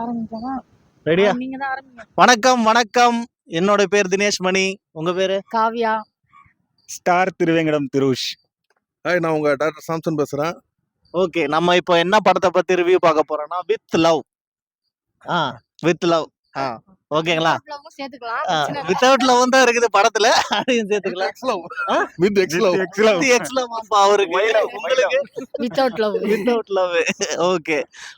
ஆரம்பிக்கலாமா? ரெடியா? நீங்க தான் ஆரம்பிங்க. வணக்கம் வணக்கம். என்னோட பேர் தினேஷ் மணி. உங்க பேரு? காவ்யா. ஸ்டார் திருவேங்கடம் திருஷ். ஹாய், நான் உங்க டாக்டர் சாம்சன் பேசுறேன். ஓகே, நம்ம இப்போ என்ன படத்தை பத்தி ரிவ்யூ பார்க்க போறோம்னா வித் லவ். With love. ஓகேங்களா? லவ்வும் சேர்த்துக்கலாம். பிரச்சனை இல்ல. வித்தவுட் லவ் தான் இருக்குது படத்துல. அதையும் சேர்த்துக்கலாம். With X love. X love அவருக்கு. உங்களுக்கு Without love. Without love. Okay,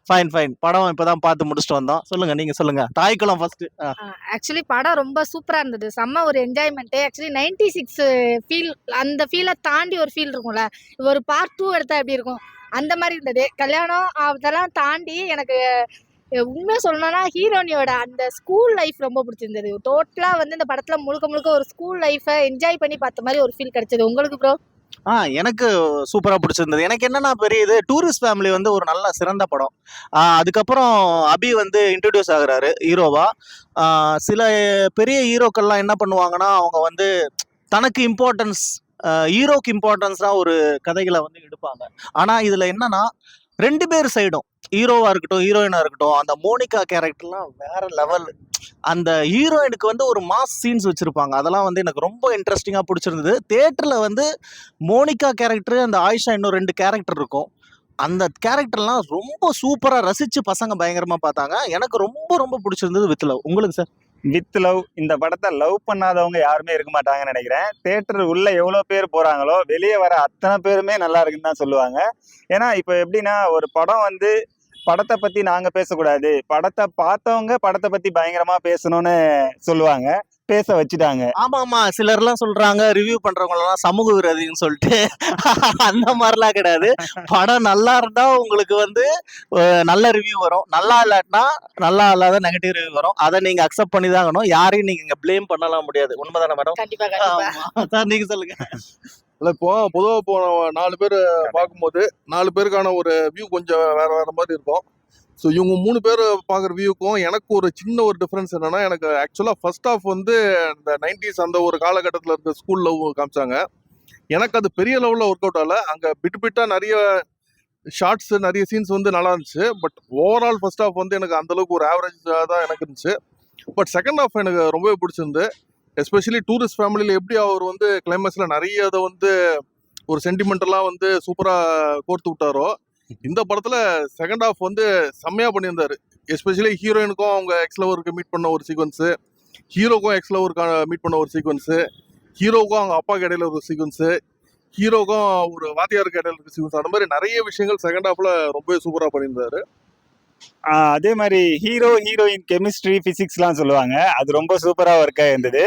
fine fine. படம் இப்பதான் பார்த்து முடிச்சுட்டு வந்தோம். சொல்லுங்க, நீங்க சொல்லுங்க. தாய்க்குளம் ஃபர்ஸ்ட். ஆக்சுவலி படம் ரொம்ப சூப்பரா இருந்தது. செம்ம ஒரு என்ஜாய்மெண்ட். ஆக்சுவலி 96 ஃபீல், அந்த ஃபீலை தாண்டி ஒரு ஃபீல் இருக்கும்ல. ஒரு பார்ட் 2 எடுத்தா எப்படி இருக்கும் அந்த மாதிரி இருந்தது. கல்யாணம் அதெல்லாம் தாண்டி எனக்கு உண்மையா சொல்லணும்னா ஹீரோனியோட அந்த ஸ்கூல் லைஃப் ரொம்ப பிடிச்சிருந்தது. டோட்டலா வந்து இந்த படத்துல முழுக்க முழுக்க ஒரு ஸ்கூல் லைஃபை என்ஜாய் பண்ணி பார்த்த மாதிரி ஒரு ஃபீல் கிடைச்சது. உங்களுக்கு ப்ரோ? எனக்கு சூப்பரா பிடிச்சிருந்தது. எனக்கு என்னன்னா பெரிய இது டூரிஸ்ட் ஃபேமிலி வந்து ஒரு நல்ல சிறந்த படம். அதுக்கப்புறம் அபி வந்து இன்ட்ரடியூஸ் ஆகுறாரு ஹீரோவா. சில பெரிய ஹீரோக்கள்லாம் என்ன பண்ணுவாங்கன்னா அவங்க வந்து தனக்கு இம்பார்ட்டன்ஸ், ஹீரோக்கு இம்பார்ட்டன்ஸா ஒரு கதைகளை வந்து எடுப்பாங்க. ஆனா இதுல என்னன்னா 2 பேர் சைடும், ஹீரோவா இருக்கட்டும் ஹீரோயினா இருக்கட்டும், அந்த மோனிகா கேரக்டர்லாம் வேற லெவல். அந்த ஹீரோயினுக்கு வந்து ஒரு மாஸ் சீன்ஸ் வச்சிருப்பாங்க. அதெல்லாம் வந்து எனக்கு ரொம்ப இன்ட்ரெஸ்டிங்கா பிடிச்சிருந்தது. தியேட்டர்ல வந்து மோனிகா கேரக்டர், அந்த ஆயிஷா இன்னும் 2 கேரக்டர் இருக்கும். அந்த கேரக்டர்லாம் ரொம்ப சூப்பரா ரசிச்சு பசங்க பயங்கரமா பார்த்தாங்க. எனக்கு ரொம்ப ரொம்ப பிடிச்சிருந்தது வித் லவ். உங்களுக்கு சார்? வித் லவ் இந்த படத்தை லவ் பண்ணாதவங்க யாருமே இருக்க மாட்டாங்கன்னு நினைக்கிறேன். தேட்டர் உள்ள எவ்வளோ பேர் போறாங்களோ வெளியே வர அத்தனை பேருமே நல்லா இருக்குன்னு தான் சொல்லுவாங்க. ஏன்னா இப்போ எப்படின்னா ஒரு படம் வந்து படத்தை பத்தி நாங்க பேசக்கூடாது, படத்தை பார்த்தவங்க படத்தை பத்தி பயங்கரமா பேசணும்னு சொல்லுவாங்க. பேச வச்சுட்டாங்க. ஆமா, சிலர்லாம் சொல்றாங்க ரிவ்யூ பண்றவங்க எல்லாம் சமூக விரோதின்னு சொல்லிட்டு. அந்த மாதிரிலாம் கிடையாது. படம் நல்லா இருந்தா உங்களுக்கு வந்து நல்ல ரிவ்யூ வரும், நல்லா இல்லாட்டினா நல்லா இல்லாத நெகட்டிவ் ரிவ்யூ வரும். அதை நீங்க அக்செப்ட் பண்ணி தான் ஆகணும். யாரையும் நீங்க ப்ளேம் பண்ணலாம் முடியாது. உண்மைதானே மேடம்? கண்டிப்பா கண்டிப்பா. சார் நீங்க சொல்லுங்க. இல்லை, இப்போ பொதுவாக போன 4 பேர் பார்க்கும்போது 4 பேருக்கான ஒரு வியூ கொஞ்சம் வேற வேற மாதிரி இருக்கும். ஸோ இவங்க 3 பேர் பார்க்குற வியூக்கும் எனக்கு ஒரு சின்ன ஒரு டிஃப்ரென்ஸ் என்னன்னா, எனக்கு ஆக்சுவலாக ஃபர்ஸ்ட் ஆஃப் வந்து இந்த 90s அந்த ஒரு காலகட்டத்தில் இருக்க ஸ்கூல் லவ் காமிச்சாங்க. எனக்கு அது பெரிய லெவலில் ஒர்க் அவுட் ஆகல. அங்கே பிட்டாக நிறைய ஷார்ட்ஸ், நிறைய சீன்ஸ் வந்து நல்லா இருந்துச்சு. பட் ஓவரால் ஃபர்ஸ்ட் ஆஃப் வந்து எனக்கு அந்தளவுக்கு ஒரு ஆவரேஜாக தான் எனக்கு இருந்துச்சு. பட் செகண்ட் ஆஃப் எனக்கு ரொம்பவே பிடிச்சிருந்து. எஸ்பெஷலி டூரிஸ்ட் ஃபேமிலியில் எப்படி அவர் வந்து கிளைமேக்ஸில் நிறைய அதை வந்து ஒரு சென்டிமெண்டெல்லாம் வந்து சூப்பராக கோர்த்து விட்டாரோ, இந்த படத்தில் செகண்ட் ஆஃப் வந்து செம்மையாக பண்ணியிருந்தாரு. எஸ்பெஷலி ஹீரோயினுக்கும் அவங்க எக்ஸ் லவருக்கு மீட் பண்ண ஒரு சீக்வன்ஸு, ஹீரோக்கும் எக்ஸ் லவருக்கு மீட் பண்ண ஒரு சீக்வன்ஸு, ஹீரோக்கும் அவங்க அப்பாவுக்கு இடையில ஒரு சீக்வன்ஸு, ஹீரோக்கும் ஒரு வாத்தியாருக்கு இடையில ஒரு சீக்வன்ஸ், அந்த மாதிரி நிறைய விஷயங்கள் செகண்ட் ஹாஃபில் ரொம்பவே சூப்பராக பண்ணியிருந்தாரு. அதே மாதிரி ஹீரோ ஹீரோயின் கெமிஸ்ட்ரி பிசிக்ஸ்லாம் சொல்லுவாங்க. அது ரொம்ப சூப்பரா ஒர்க் ஆயிருந்தது.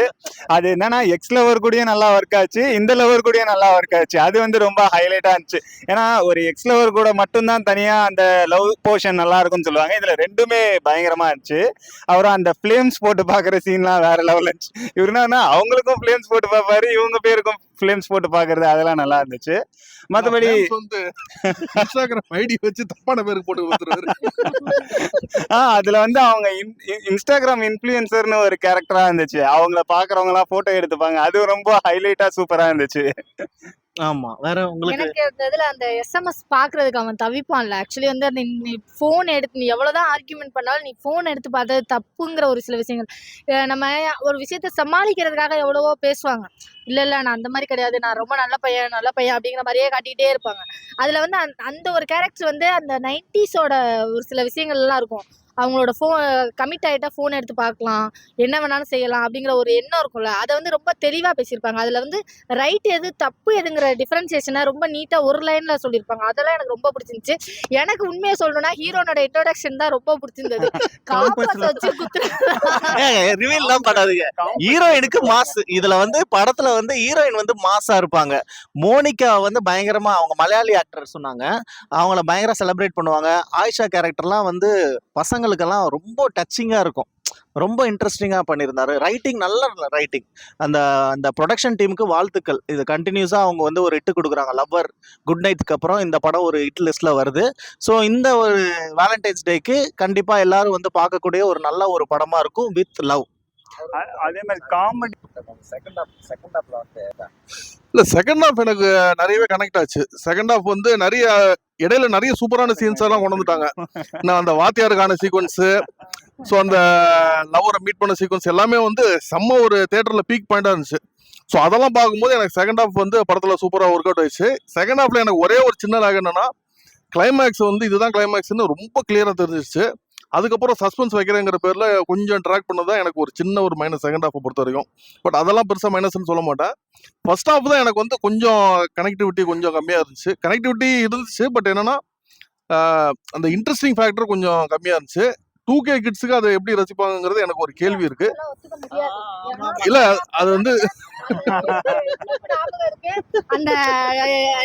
அது என்னன்னா எக்ஸ் லவர் கூடயும் நல்லா ஒர்க் ஆச்சு, இந்த லவர் கூடயும் நல்லா ஒர்க் ஆச்சு. அது வந்து ரொம்ப ஹைலைட்டா இருந்துச்சு. ஏன்னா ஒரு எக்ஸ் லவர் கூட மட்டும்தான் தனியா அந்த லவ் போர்ஷன் நல்லா இருக்கும்னு சொல்லுவாங்க. இதுல 2மே பயங்கரமா இருந்துச்சு. அப்புறம் அந்த ஃபிளேம்ஸ் போட்டு பாக்குற சீன்லாம் வேற லெவல் இருந்துச்சு. இவருனா அவங்களுக்கும் ஃபிளேம்ஸ் போட்டு பார்ப்பாரு, இவங்க பேருக்கும் ஃபிளேம்ஸ் போட்டு பாக்குறது, அதெல்லாம் நல்லா இருந்துச்சு. மற்றபடி வந்து இன்ஸ்டாகிராம் ஐடி வச்சு தப்பான பேருக்கு போட்டு கொடுத்துருவாரு. அதுல வந்து அவங்க இன்ஸ்டாகிராம் இன்ஃப்ளூயன்சர்னு ஒரு கேரக்டரா இருந்துச்சு. அவங்கள பாக்குறவங்க எல்லாம் போட்டோ எடுத்துப்பாங்க. அது ரொம்ப ஹைலைட்டா சூப்பரா இருந்துச்சு. ஆமா, வேற உங்களுக்கு? எனக்கு அந்த இதுல அந்த எஸ்எம்எஸ் பாக்குறதுக்கு அவன் தவிப்பான்ல. ஆக்சுவலி வந்து நீ போன் எடுத்து, நீ எவ்வளவுதான் ஆர்கியூமெண்ட் பண்ணாலும் நீ போன் எடுத்து பார்த்தது தப்புங்கிற ஒரு சில விஷயங்கள். நம்ம ஒரு விஷயத்த சமாளிக்கிறதுக்காக எவ்வளவோ பேசுவாங்க. இல்ல நான் அந்த மாதிரி கிடையாது, நான் ரொம்ப நல்ல பையன் அப்படிங்கிற மாதிரியே காட்டிகிட்டே இருப்பாங்க. அதுல வந்து அந்த ஒரு கேரக்டர் வந்து அந்த 90ஸோட ஒரு சில விஷயங்கள் எல்லாம் இருக்கும். அவங்களோட கமிட் ஆகிட்டா ஃபோன் எடுத்து பார்க்கலாம், என்ன வேணாலும் செய்யலாம் அப்படிங்கிற ஒரு எண்ணம் இருக்கும்ல. அதை வந்து ரொம்ப தெளிவாக பேசியிருப்பாங்க. அதில் வந்து ரைட் எது தப்பு எதுங்கிற டிஃப்ரென்சியேஷனை ரொம்ப நீட்டாக ஒரு லைனில் சொல்லியிருப்பாங்க. அதெல்லாம் எனக்கு ரொம்ப பிடிச்சிருந்துச்சு. எனக்கு உண்மையை சொல்லணும்னா ஹீரோனோட இன்ட்ரோடக்ஷன் தான் ரொம்ப பிடிச்சிருந்தது. காப்பாற்ற வச்சு ரிவீல்லாம் பண்ணாதீங்க. ஹீரோயினுக்கு மாஸ். இதுல வந்து படத்துல வந்து ஹீரோயின் வந்து மாஸா இருப்பாங்க. மோனிகா வந்து பயங்கரமா, அவங்க மலையாளி ஆக்டர் சொன்னாங்க, அவங்கள பயங்கர செலிப்ரேட் பண்ணுவாங்க. ஆயிஷா கேரக்டர்லாம் வந்து பசங்களுக்கெல்லாம் ரொம்ப டச்சிங்கா இருக்கும். ரொம்ப இன்ட்ரெஸ்டிங்கா பண்ணியிருந்தாரு. ரைட்டிங் நல்ல ரைட்டிங். அந்த அந்த ப்ரொடக்ஷன் டீமுக்கு வாழ்த்துக்கள். இது கண்டினியூஸா அவங்க வந்து ஒரு ஹிட் கொடுக்குறாங்க. லவ்வர், குட் நைட்க்கு அப்புறம் இந்த படம் ஒரு ஹிட் லிஸ்ட்ல வருது. ஸோ இந்த ஒரு வேலண்டைன்ஸ் டேக்கு கண்டிப்பா எல்லாரும் வந்து பார்க்கக்கூடிய ஒரு நல்ல ஒரு படமா இருக்கும் வித் லவ். அதே மாதிரி காமெடி இல்ல, செகண்ட் ஹாஃப் எனக்கு நிறையவே கனெக்ட் ஆச்சு. செகண்ட் ஹாஃப் வந்து நிறைய இடையில நிறைய சூப்பரான சீன்ஸ் எல்லாம் கொண்டு வந்துட்டாங்க. நான் அந்த வாத்தியாருக்கான சீக்வன்ஸ், ஸோ அந்த லவரை மீட் பண்ண சீக்வன்ஸ் எல்லாமே வந்து செம்ம ஒரு தியேட்டர்ல பீக் பாயிண்டா இருந்துச்சு. ஸோ அதெல்லாம் பார்க்கும்போது எனக்கு செகண்ட் ஹாஃப் வந்து படத்துல சூப்பரா ஒர்க் அவுட் ஆயிடுச்சு. செகண்ட் ஹாஃப்ல எனக்கு ஒரே ஒரு சின்ன லாக் என்னன்னா, கிளைமேக்ஸ் வந்து இதுதான் கிளைமேக்ஸ்னு ரொம்ப கிளியரா தெரிஞ்சிச்சு. அதுக்கப்புறம் சஸ்பென்ஸ் வைக்கிறேங்கிற பேர்ல கொஞ்சம் ட்ராக் பண்ணதான் எனக்கு ஒரு சின்ன ஒரு மைனஸ் செகண்ட் ஹாஃப் பொறுத்த வரைக்கும். பட் அதெல்லாம் பெருசா மைனஸ்ன்னு சொல்ல மாட்டேன். ஃபர்ஸ்ட் ஹாஃப் தான் எனக்கு வந்து கொஞ்சம் கனெக்டிவிட்டி கொஞ்சம் கம்மியா இருந்துச்சு. கனெக்டிவிட்டி இருந்துச்சு, பட் என்னன்னா அந்த இன்ட்ரெஸ்டிங் ஃபேக்டர் கொஞ்சம் கம்மியா இருந்துச்சு. 2K கிட்ஸுக்கு அதை எப்படி ரசிப்பாங்கிறது எனக்கு ஒரு கேள்வி இருக்கு. அதெல்லாம் ஒத்துக்க முடியாது. ஏன்னா இல்ல அது வந்து ஞாபகம் இருக்கு. அந்த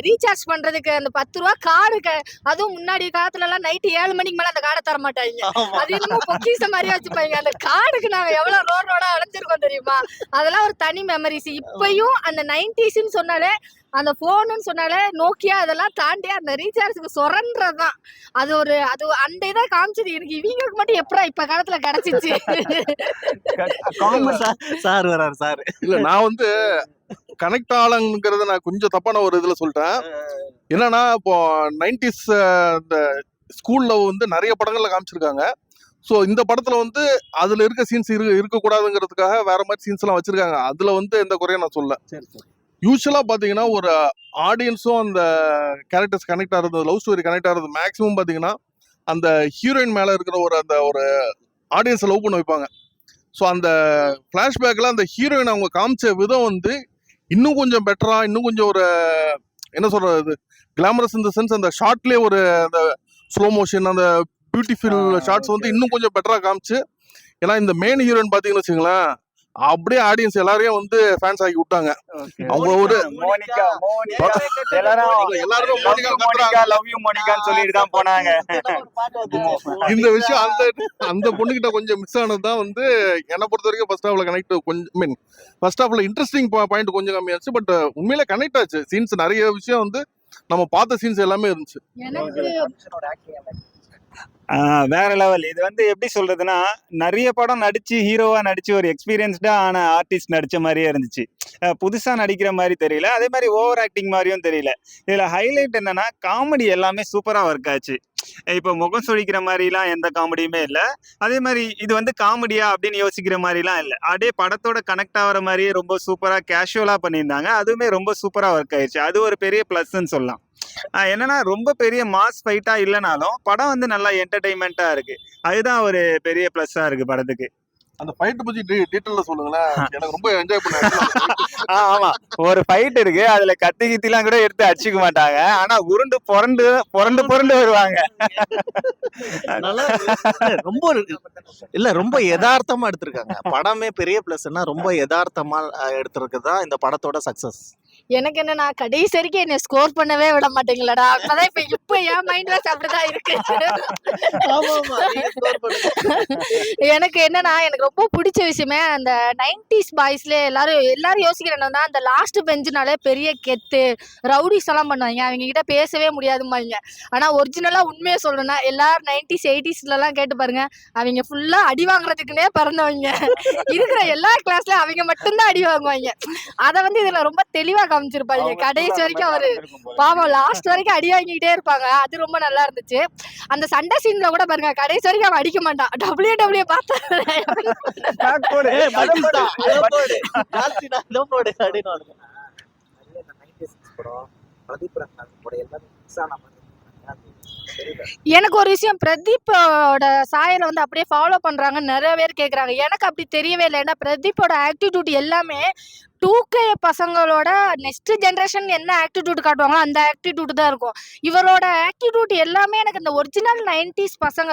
ரீசார்ஜ் பண்றதுக்கு அந்த 10 ரூபா கார்டு, அதுவும் முன்னாடி காலத்துல எல்லாம் நைட்டு 7 மணிக்கு மேல அந்த கார்டை தர மாட்டாங்க. அது என்னமோ பொக்கிஷ மாதிரியே வச்சுப்பாங்க. அந்த கார்டுக்கு நாங்க எவ்வளவு ரோடோட அடைஞ்சிருக்கோம் தெரியுமா? அதெல்லாம் ஒரு தனி மெமரிஸ். இப்பயும் அந்த 90s சொன்னாலே, அந்த போனுன்னு சொன்னாலே நோக்கியா, அதெல்லாம் தாண்டி அந்த ரீசார்ஜுக்கு சொரன்றதுதான். அது அந்த இதை காமிச்சது எனக்கு. இவங்களுக்கு மட்டும் எப்படா இப்ப காலத்துல கிடைச்சிச்சு? சார் வராரு சார். இல்ல நான் வந்து கனெக்ட் ஆகலங்கிறத நான் கொஞ்சம் தப்பான ஒரு இதுல சொல்லிட்டேன். என்னன்னா இப்போ 90s இந்த ஸ்கூல்ல வந்து நிறைய படங்கள்ல காமிச்சிருக்காங்க. ஸோ இந்த படத்துல வந்து அதுல இருக்க சீன்ஸ் இருக்கக்கூடாதுங்கிறதுக்காக வேற மாதிரி சீன்ஸ் எல்லாம் வச்சிருக்காங்க. அதுல வந்து எந்த குறையும் நான் சொல்ல. யூஸ்வலா பாத்தீங்கன்னா ஒரு ஆடியன்ஸும் அந்த கேரக்டர்ஸ் கனெக்ட் ஆகிறது, லவ் ஸ்டோரி கனெக்ட் ஆகிறது மேக்ஸிமம் பாத்தீங்கன்னா அந்த ஹீரோயின் மேல இருக்கிற ஒரு ஆடியன்ஸை லவ் பண்ண வைப்பாங்க. ஸோ அந்த ஃபிளாஷ்பேக்ல அந்த ஹீரோயின் அவங்க காமிச்ச விதம் வந்து இன்னும் கொஞ்சம் பெட்டரா, இன்னும் கொஞ்சம் ஒரு என்ன சொல்றது, கிளாமரஸ் இந்த சென்ஸ், அந்த ஷார்ட்லயே ஒரு அந்த ஸ்லோ மோஷன், அந்த பியூட்டிஃபுல் ஷார்ட்ஸ் வந்து இன்னும் கொஞ்சம் பெட்டரா காமிச்சு. ஏன்னா இந்த மெயின் ஹீரோயின் பாத்தீங்கன்னு வச்சுங்களேன், அப்படியே ஆடியன்ஸ் எல்லாரையும் வந்து ஃபேன்ஸ் ஆக்கி விட்டாங்க. அவங்க ஒரு மோனிகா எல்லாரும் மோனிகா லவ் யூ மோனிகான்னு சொல்லிட்டு தான் போனாங்க. இந்த விஷயம் அந்த பொண்ணுகிட்ட கொஞ்சம் மிஸ் ஆனதுதான் வந்து என்னை பொறுத்த வரைக்கும் ஃபர்ஸ்ட் ஹாஃப்ல கனெக்ட் கொஞ்சம் ஃபர்ஸ்ட் ஹாஃப்ல இன்ட்ரெஸ்டிங் பாயிண்ட் கொஞ்சம் கம்மியாச்சு. பட் உண்மையில கனெக்ட் ஆச்சு. சீன்ஸ் நிறைய விஷயம் வந்து நம்ம பார்த்த சீன்ஸ் எல்லாமே இருந்துச்சு. எனக்கு வேற லெவல். இது வந்து எப்படி சொல்றதுன்னா, நிறைய படம் நடிச்சு ஹீரோவா நடிச்சு ஒரு எக்ஸ்பீரியன்ஸ்டா ஆன ஆர்டிஸ்ட் நடிச்ச மாதிரியே இருந்துச்சு. புதுசா நடிக்கிற மாதிரி தெரியல, அதே மாதிரி ஓவர் ஆக்டிங் மாதிரியும் தெரியல. இதுல ஹைலைட் என்னன்னா, காமெடி எல்லாமே சூப்பரா ஒர்க் ஆச்சு. இப்போ முகம் சுழிக்கிற மாதிரிலாம் எந்த காமெடியுமே இல்லை. அதே மாதிரி இது வந்து காமெடியா அப்படின்னு யோசிக்கிற மாதிரிலாம் இல்லை. அப்படியே படத்தோட கனெக்ட் ஆகிற மாதிரியே ரொம்ப சூப்பரா கேஷுவலா பண்ணியிருந்தாங்க. அதுவுமே ரொம்ப சூப்பரா ஒர்க் ஆயிடுச்சு. அது ஒரு பெரிய பிளஸ்ன்னு சொல்லலாம். என்னன்னா ரொம்ப பெரிய மாஸ் ஃபைட்டா இல்லைனாலும் படம் வந்து நல்லா என்டர்டைன்மெண்டா இருக்கு. அதுதான் ஒரு பெரிய பிளஸ்ஸா இருக்கு படத்துக்கு. அந்த ஃபைட் பத்தி டீடைல்ல சொல்லுங்களேன். எனக்கு ரொம்ப என்ஜாய் பண்ணேன். ஆமா, ஒரு ஃபைட் இருக்கு. அதுல கத்தி கித்திலாம் கூட எடுத்து அடிச்சுக்க மாட்டாங்க. ஆனா உருண்டு புரண்டு வருவாங்க. ரொம்ப யதார்த்தமா எடுத்திருக்காங்க. படமே பெரிய பிளஸ்னா ரொம்ப யதார்த்தமா எடுத்திருக்குதான் இந்த படத்தோட சக்சஸ். எனக்கு என்னன்னா, கடைசி வரைக்கும் என்னை ஸ்கோர் பண்ணவே விட மாட்டீங்களடா. அப்பதான் இப்ப என் மைண்ட் வாஷ் அப்படிதான் இருக்கு. எனக்கு என்னன்னா, எனக்கு ரொம்ப பிடிச்ச விஷயமே அந்த 90s பாய்ஸ்ல எல்லாரும் யோசிக்கிறேன்னா, அந்த லாஸ்ட் பெஞ்சுனாலே பெரிய கெத்து ரவுடிஸ் எல்லாம் பண்ணுவாங்க. அவங்க கிட்ட பேசவே முடியாதுமாங்க. ஆனா ஒரிஜினலா உண்மையை சொல்லணும்னா, எல்லாரும் 90s 80sல எல்லாம் கேட்டு பாருங்க, அவங்க ஃபுல்லா அடி வாங்குறதுக்குன்னே பிறந்தவங்க. இருக்கிற எல்லா கிளாஸ்ல அவங்க மட்டும்தான் அடி வாங்குவாங்க. அதை வந்து இதுல ரொம்ப தெளிவா காமிச்சிருப்பாங்க. கடைசி வரைக்கும் அவரு பாவம் லாஸ்ட் வரைக்கும் அடி வாங்கிக்கிட்டே இருப்பாங்க. அது ரொம்ப நல்லா இருந்துச்சு. அந்த சண்டை சீன்ல கூட பாருங்க, கடைசி வரைக்கும் அவன் அடிக்க மாட்டான். WWE பார்த்தா எனக்கு ஒரு விஷயம், பிரதீப்போட சாயலை வந்து அப்படியே ஃபாலோ பண்றாங்க நிறைய பேர் கேக்குறாங்க. எனக்கு அப்படி தெரியவே இல்லை. ஏன்னா பிரதீப்போட ஆக்டிடியூட் எல்லாமே 2K பசங்களோட நெக்ஸ்ட் ஜென்ரேஷன் என்ன ஆக்டிடியூட் காட்டுவாங்களோ அந்த ஆக்டிடியூட் தான் இருக்கும். இவரோட ஆக்டிடியூட் எல்லாமே எனக்கு இந்த ஒரிஜினல் 90s பசங்க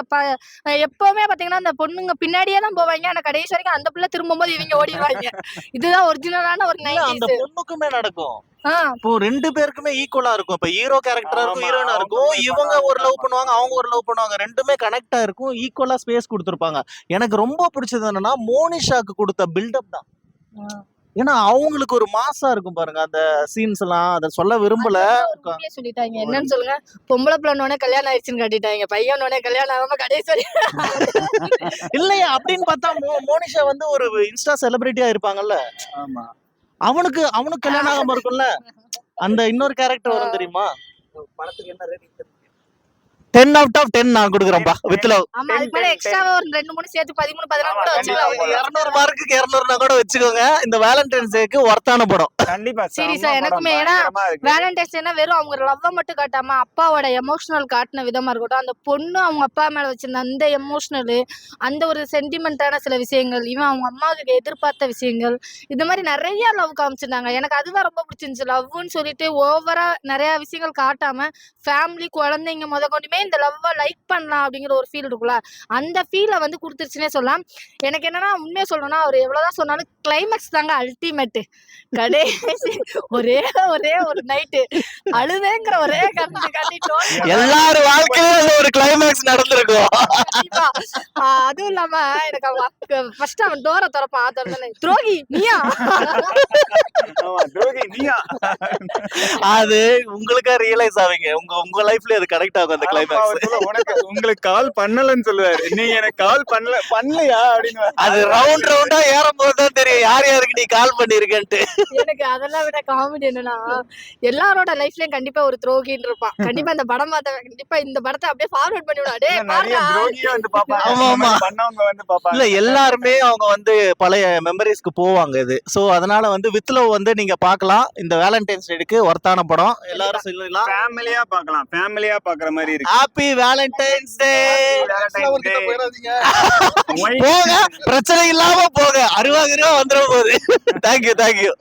எப்பவுமே பாத்தீங்கன்னா அந்த பொண்ணுங்க பின்னாடியே தான் போவாங்க. ஆனா கடைசி வரைக்கும் அந்த பிள்ளை திரும்பும்போது இவங்க ஓடிடுவாங்க. இதுதான் ஒரிஜினலான ஒரு 90s. அந்த பொண்ணுக்குமே நடக்கும். இப்போ 2 பேருக்குமே ஈக்குவலா இருக்கும். இப்ப ஹீரோ கேரக்டரா இருக்கும், ஹீரோயினா இருக்கும். இவங்க ஒரு லவ் பண்ணுவாங்க, அவங்க ஒரு லவ் பண்ணுவாங்க. ரெண்டுமே கனெக்டா இருக்கும். ஈக்குவலா ஸ்பேஸ் கொடுத்திருப்பாங்க. எனக்கு ரொம்ப பிடிச்சது என்னன்னா, மோனிஷாக்கு கொடுத்த பில்டப் தான். ஏன்னா அவங்களுக்கு ஒரு மாசா இருக்கும் பாருங்க அந்த சீன்ஸ் எல்லாம். அதை சொல்ல விரும்பல. சொல்லிட்டாங்க என்னன்னு சொல்லுங்க. பொம்பளை பிள்ளைனோட கல்யாணம் ஆயிடுச்சுன்னு காட்டிட்டாங்க. பையனோட கல்யாணம் ஆகாம கடைசி இல்லையா அப்படின்னு பார்த்தா மோனிஷா வந்து ஒரு இன்ஸ்டா செலிபிரிட்டியா இருப்பாங்கல்ல. ஆமா, அவனுக்கு கல்யாணம் ஆகாம இருக்கும்ல. அந்த இன்னொரு கேரக்டர் வரும் தெரியுமா? படத்துக்கு என்ன ரேட்டிங்? 10 out of 10 நான் கொடுக்குறேன்பா வித் லவ். ஆமா அதுக்கு மேல எக்ஸ்ட்ராவா ஒரு 2 3 சேர்த்து 13 14 கூட வச்சுக்கலாம். 200 மார்க்குக்கு 200 கூட வச்சுக்கோங்க. இந்த வேலண்டைன்ஸ் டேக்கு ஒர்த்தான படம். கண்டிப்பா சீரியஸா எனக்குமே ஏன்னா வேலண்டைன்ஸ் டேனா வெறும் அவங்க லவ்வ மட்டும் காட்டாம அப்பாவோட எமோஷனல் காட்டின விதமா இருக்கட்டும், அந்த பொண்ணு அவங்க அப்பா மேல வச்சிருந்த அந்த எமோஷனல், அந்த ஒரு சென்டிமெண்டான சில விஷயங்கள், இவன் அவங்க அம்மாவுக்கு எதிர்பார்த்த விஷயங்கள், இந்த மாதிரி நிறைய லவ் காமிச்சிருந்தாங்க. எனக்கு அதுதான் ரொம்ப பிடிச்சிருந்துச்சு. லவ்னு சொல்லிட்டு ஓவரா நிறைய விஷயங்கள் காட்டாம ஃபேமிலி குழந்தைங்க கொண்டுமே இந்த லவ்வ லைக் பண்ணலாம் அப்படிங்கிற ஒரு ஃபீல் இருக்குல்ல, அந்த ஃபீலை வந்து கொடுத்துருச்சுன்னே சொல்லலாம். எனக்கு என்னன்னா உண்மையா சொல்லணும்னா அவர் எவ்வளவுதான் சொன்னாலும் கிளைமேக்ஸ் தாங்க அல்டிமேட். கடைசி ஒரே ஒரே ஒரு நைட்டு அழுவேங்கிற ஒரே காரணத்துக்காண்டி எல்லாரும் வாழ்க்கையில ஒரு கிளைமேக்ஸ் நடந்திருக்கும். கண்டிப்பா. அதுவும் இல்லாம எனக்கு ஃபர்ஸ்ட் அவன் டோரை திறப்பான், திறந்தோடனே துரோகி நீயா அது உங்களுக்கா ரியலைஸ் ஆவீங்க. உங்க உங்க லைஃப்ல அது கனெக்ட் ஆகும் அந்த கிளைமேக்ஸ். உங்களுக்கு கால் பண்ணலன்னு சொல்லுவாரு, நீங்க எனக்கு கால் பண்ணலையா அப்படின்னு. அது ரவுண்ட் ரவுண்டா ஏறும் போது தான் தெரியும் யார் யாருக்கு நீ கால் பண்ணிருக்கேன்ட்டு. எனக்கு அதெல்லாம் விட காமெடி என்னன்னா எல்லாரோட லைஃப்லயும் கண்டிப்பா ஒரு துரோகின்னு இருப்பான். கண்டிப்பா இந்த படம் பார்த்த கண்டிப்பா இந்த படத்தை அப்படியே ஃபார்வர்ட் பண்ணி விடா. டேய் நிறைய பாருடா. துரோகியே வந்து பாப்பாங்க. ஆமா, ஆமா. பண்ணவங்க வந்து பாப்பாங்க. இல்ல எல்லாருமே அவங்க வந்து பழைய மெமரிஸ்க்கு போவாங்க இது. சோ அதனால வந்து வித் லவ் வந்து நீங்க பார்க்கலாம். இந்த வேலண்டைன்ஸ் டேக்கு ஒர்த்தான படம். எல்லாரும் சொல்லலாம். ஃபேமிலியா பார்க்கலாம். ஃபேமிலியா பார்க்குற மாதிரி இருக்கு. ஹாப்பி வேலண்டைன்ஸ் டே. கிட்ட போயிடாதீங்க. போங்க, பிரச்சனை இல்லாம போங்க. 60 ரூபா வந்துரும் போகுது. தேங்க்யூ.